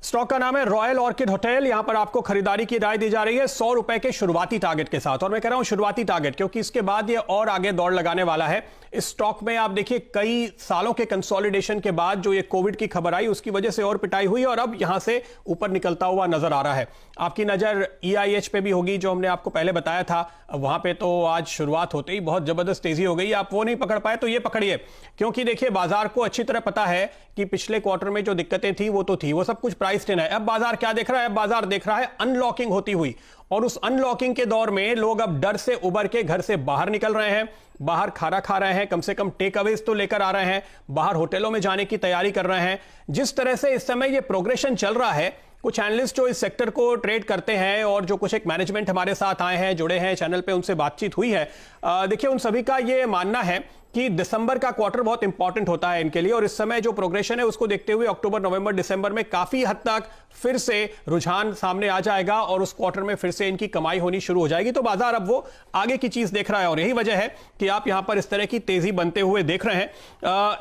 Stock का नाम है रॉयल ऑर्किड होटल। यहां पर आपको खरीदारी की राय दी जा रही है 100 रुपए के शुरुआती टारगेट के साथ। और मैं कह रहा हूं शुरुआती टारगेट क्योंकि इसके बाद ये और आगे दौड़ लगाने वाला है। इस स्टॉक में आप देखिए कई सालों के कंसोलिडेशन के बाद जो ये कोविड की खबर आई उसकी वजह से और पिटाई हुई और अब यहां से ऊपर निकलता हुआ नजर आ रहा है। आपकी नजर EIH पे भी होगी जो हमने आपको पहले बताया था। वहां पे तो आज शुरुआत होते ही बहुत जबरदस्त तेजी हो गई। आप वो नहीं पकड़ पाए तो ये पकड़िए, क्योंकि देखिए बाजार को अच्छी तरह पता है कि पिछले क्वार्टर में जो दिक्कतें थी वो तो थी, वो सब कुछ प्राइस इन है। अब बाजार क्या देख रहा है? अब बाजार देख रहा है अनलॉकिंग होती हुई, और उस अनलॉकिंग के दौर में लोग अब डर से उबर के घर से बाहर निकल रहे हैं, बाहर खाना खा रहे हैं, कम से कम टेक अवेज तो लेकर आ रहे हैं, बाहर होटलों में जाने की तैयारी कर रहे हैं। जिस तरह से इस समय ये प्रोग्रेशन चल रहा है, कुछ एनालिस्ट जो इस सेक्टर को ट्रेड करते हैं और जो कुछ एक मैनेजमेंट हमारे साथ आए हैं, जुड़े हैं चैनल पे, उनसे बातचीत हुई है। देखिए उन सभी का ये मानना है कि दिसंबर का क्वार्टर बहुत इंपॉर्टेंट होता है इनके लिए, और इस समय जो प्रोग्रेशन है उसको देखते हुए अक्टूबर, नवंबर, दिसंबर में काफी हद तक फिर से रुझान सामने आ जाएगा और उस क्वार्टर में फिर से इनकी कमाई होनी शुरू हो जाएगी। तो बाजार अब वो आगे की चीज देख रहा है और यही वजह है कि आप यहां पर इस तरह की तेजी बनते हुए देख रहे हैं।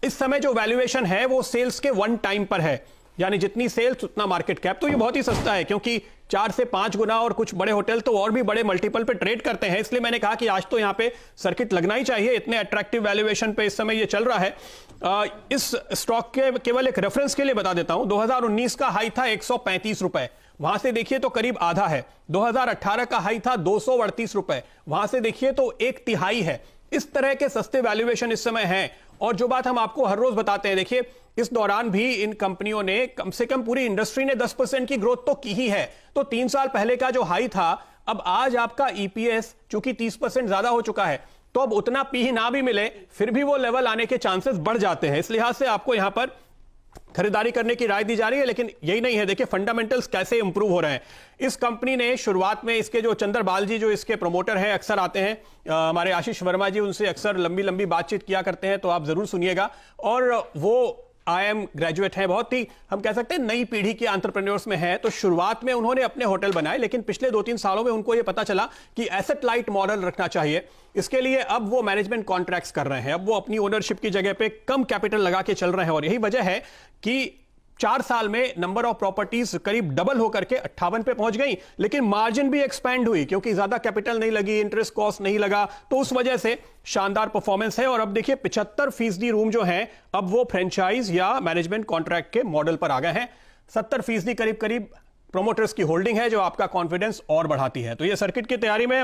इस समय जो वैल्यूएशन है वो सेल्स के 1 टाइम पर है, यानी जितनी सेल्स उतना मार्केट कैप। तो ये बहुत ही सस्ता है क्योंकि 4 से 5 गुना, और कुछ बड़े होटल तो और भी बड़े मल्टीपल पे ट्रेड करते हैं। इसलिए मैंने कहा कि आज तो यहां पे सर्किट लगना ही चाहिए, इतने अट्रैक्टिव वैल्यूएशन पे इस समय ये चल रहा है। इस स्टॉक के केवल एक रेफरेंस के लिए बता देता हूं, 2019 का हाई था 135 रुपए, वहां से देखिए तो करीब आधा है। 2018 का हाई था 238 रुपए, वहां से देखिए तो 1/3 है। इस तरह के सस्ते वैल्यूएशन इस समय हैं। और जो बात हम आपको हर रोज बताते हैं, देखिए इस दौरान भी इन कंपनियों ने कम से कम, पूरी इंडस्ट्री ने 10% की ग्रोथ तो की ही है। तो 3 साल पहले का जो हाई था, अब आज आपका EPS चूंकि 30% ज्यादा हो चुका है, तो अब उतना पी ना भी मिले फिर भी वो लेवल आने के चांसेस बढ़ जाते हैं। इस लिहाज से आपको यहां पर खरीदारी करने की राय दी जा रही है। लेकिन यही नहीं है, देखिए फंडामेंटल्स कैसे इंप्रूव हो रहे हैं। इस कंपनी ने शुरुआत में, इसके जो चंदर बाल जी जो इसके प्रमोटर हैं, अक्सर आते हैं, हमारे आशीष वर्मा जी, उनसे अक्सर लंबी लंबी बातचीत किया करते हैं, तो आप जरूर सुनिएगा। और वो IIM ग्रेजुएट है, बहुत ही हम कह सकते हैं नई पीढ़ी के एंटरप्रेन्योर्स में है। तो शुरुआत में उन्होंने अपने होटल बनाए, लेकिन पिछले 2-3 सालों में उनको यह पता चला कि एसेट लाइट मॉडल रखना चाहिए। इसके लिए अब वो मैनेजमेंट कॉन्ट्रैक्ट्स कर रहे हैं, अब वो अपनी ओनरशिप की जगह पे कम कैपिटल लगा के चल रहे हैं। और यही वजह है कि 4 साल में नंबर ऑफ प्रॉपर्टीज करीब डबल होकर के 58 पे पहुंच गई, लेकिन मार्जिन भी एक्सपैंड हुई क्योंकि ज्यादा कैपिटल नहीं लगी, इंटरेस्ट कॉस्ट नहीं लगा, तो उस वजह से शानदार परफॉर्मेंस है। और अब देखिए 75% रूम जो हैं अब वो फ्रेंचाइज या मैनेजमेंट कॉन्ट्रैक्ट के मॉडल पर आ गए हैं। 70% करीब करीब प्रोमोटर्स की होल्डिंग है, जो आपका कॉन्फिडेंस और बढ़ाती है। तो ये सर्किट की तैयारी में